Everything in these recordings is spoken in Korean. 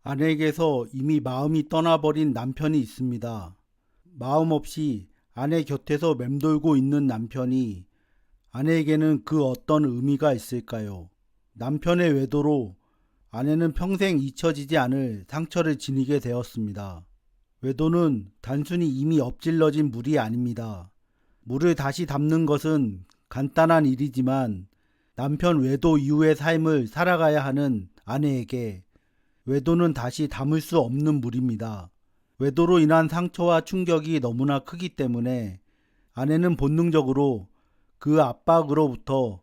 아내에게서 이미 마음이 떠나버린 남편이 있습니다. 마음 없이 아내 곁에서 맴돌고 있는 남편이 아내에게는 그 어떤 의미가 있을까요? 남편의 외도로 아내는 평생 잊혀지지 않을 상처를 지니게 되었습니다. 외도는 단순히 이미 엎질러진 물이 아닙니다. 물을 다시 담는 것은 간단한 일이지만 남편 외도 이후의 삶을 살아가야 하는 아내에게 외도는 다시 담을 수 없는 물입니다. 외도로 인한 상처와 충격이 너무나 크기 때문에 아내는 본능적으로 그 압박으로부터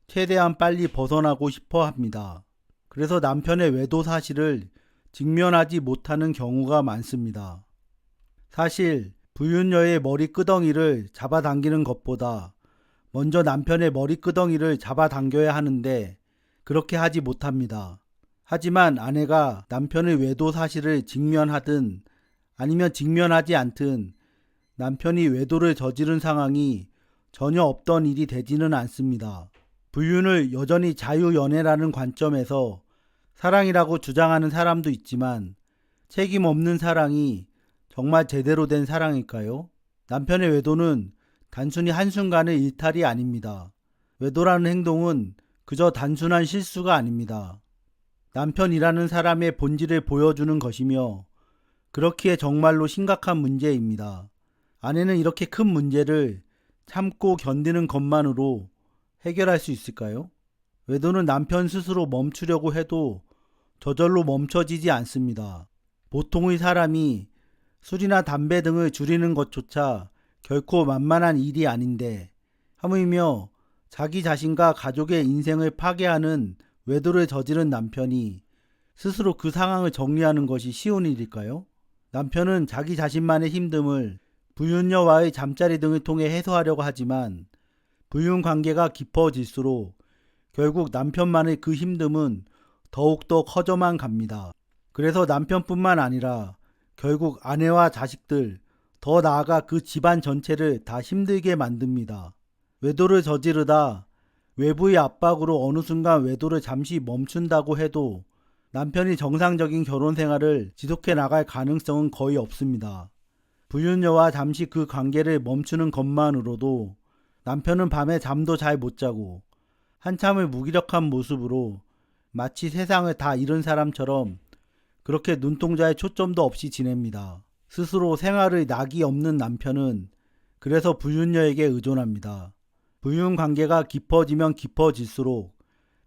최대한 빨리 벗어나고 싶어 합니다. 그래서 남편의 외도 사실을 직면하지 못하는 경우가 많습니다. 사실 불륜녀의 머리끄덩이를 잡아당기는 것보다 먼저 남편의 머리끄덩이를 잡아당겨야 하는데 그렇게 하지 못합니다. 하지만 아내가 남편의 외도 사실을 직면하든 아니면 직면하지 않든 남편이 외도를 저지른 상황이 전혀 없던 일이 되지는 않습니다. 불륜을 여전히 자유연애라는 관점에서 사랑이라고 주장하는 사람도 있지만 책임 없는 사랑이 정말 제대로 된 사랑일까요? 남편의 외도는 단순히 한순간의 일탈이 아닙니다. 외도라는 행동은 그저 단순한 실수가 아닙니다. 남편이라는 사람의 본질을 보여주는 것이며 그렇기에 정말로 심각한 문제입니다. 아내는 이렇게 큰 문제를 참고 견디는 것만으로 해결할 수 있을까요? 외도는 남편 스스로 멈추려고 해도 저절로 멈춰지지 않습니다. 보통의 사람이 술이나 담배 등을 줄이는 것조차 결코 만만한 일이 아닌데 하물며 자기 자신과 가족의 인생을 파괴하는 외도를 저지른 남편이 스스로 그 상황을 정리하는 것이 쉬운 일일까요? 남편은 자기 자신만의 힘듦을 불륜녀와의 잠자리 등을 통해 해소하려고 하지만 불륜 관계가 깊어질수록 결국 남편만의 그 힘듦은 더욱더 커져만 갑니다. 그래서 남편뿐만 아니라 결국 아내와 자식들, 더 나아가 그 집안 전체를 다 힘들게 만듭니다. 외도를 저지르다 외부의 압박으로 어느 순간 외도를 잠시 멈춘다고 해도 남편이 정상적인 결혼 생활을 지속해 나갈 가능성은 거의 없습니다. 불륜녀와 잠시 그 관계를 멈추는 것만으로도 남편은 밤에 잠도 잘 못 자고 한참을 무기력한 모습으로 마치 세상을 다 잃은 사람처럼 그렇게 눈동자에 초점도 없이 지냅니다. 스스로 생활의 낙이 없는 남편은 그래서 불륜녀에게 의존합니다. 불륜 관계가 깊어지면 깊어질수록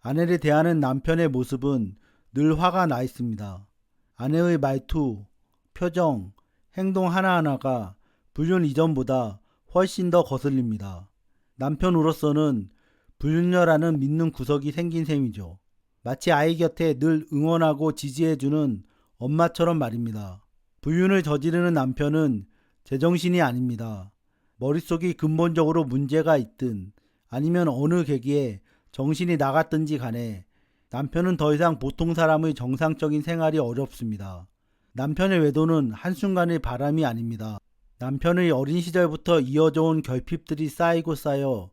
아내를 대하는 남편의 모습은 늘 화가 나 있습니다. 아내의 말투, 표정, 행동 하나하나가 불륜 이전보다 훨씬 더 거슬립니다. 남편으로서는 불륜녀라는 믿는 구석이 생긴 셈이죠. 마치 아이 곁에 늘 응원하고 지지해주는 엄마처럼 말입니다. 불륜을 저지르는 남편은 제정신이 아닙니다. 머릿속이 근본적으로 문제가 있든 아니면 어느 계기에 정신이 나갔든지 간에 남편은 더 이상 보통 사람의 정상적인 생활이 어렵습니다. 남편의 외도는 한순간의 바람이 아닙니다. 남편의 어린 시절부터 이어져 온 결핍들이 쌓이고 쌓여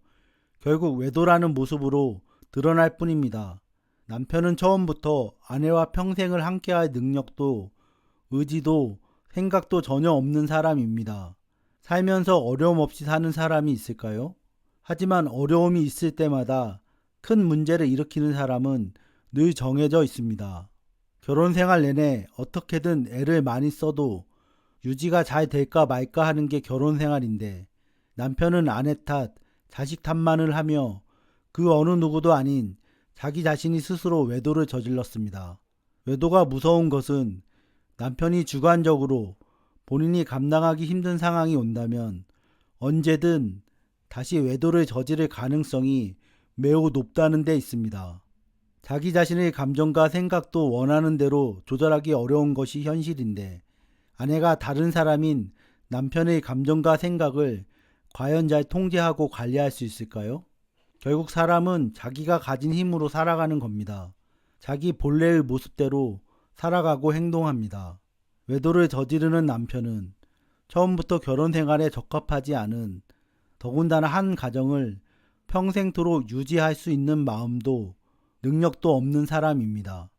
결국 외도라는 모습으로 드러날 뿐입니다. 남편은 처음부터 아내와 평생을 함께할 능력도 의지도 생각도 전혀 없는 사람입니다. 살면서 어려움 없이 사는 사람이 있을까요? 하지만 어려움이 있을 때마다 큰 문제를 일으키는 사람은 늘 정해져 있습니다. 결혼 생활 내내 어떻게든 애를 많이 써도 유지가 잘 될까 말까 하는 게 결혼 생활인데 남편은 아내 탓, 자식 탓만을 하며 그 어느 누구도 아닌 자기 자신이 스스로 외도를 저질렀습니다. 외도가 무서운 것은 남편이 주관적으로 본인이 감당하기 힘든 상황이 온다면 언제든 다시 외도를 저지를 가능성이 매우 높다는 데 있습니다. 자기 자신의 감정과 생각도 원하는 대로 조절하기 어려운 것이 현실인데 아내가 다른 사람인 남편의 감정과 생각을 과연 잘 통제하고 관리할 수 있을까요? 결국 사람은 자기가 가진 힘으로 살아가는 겁니다. 자기 본래의 모습대로 살아가고 행동합니다. 외도를 저지르는 남편은 처음부터 결혼 생활에 적합하지 않은 더군다나 한 가정을 평생토록 유지할 수 있는 마음도 능력도 없는 사람입니다.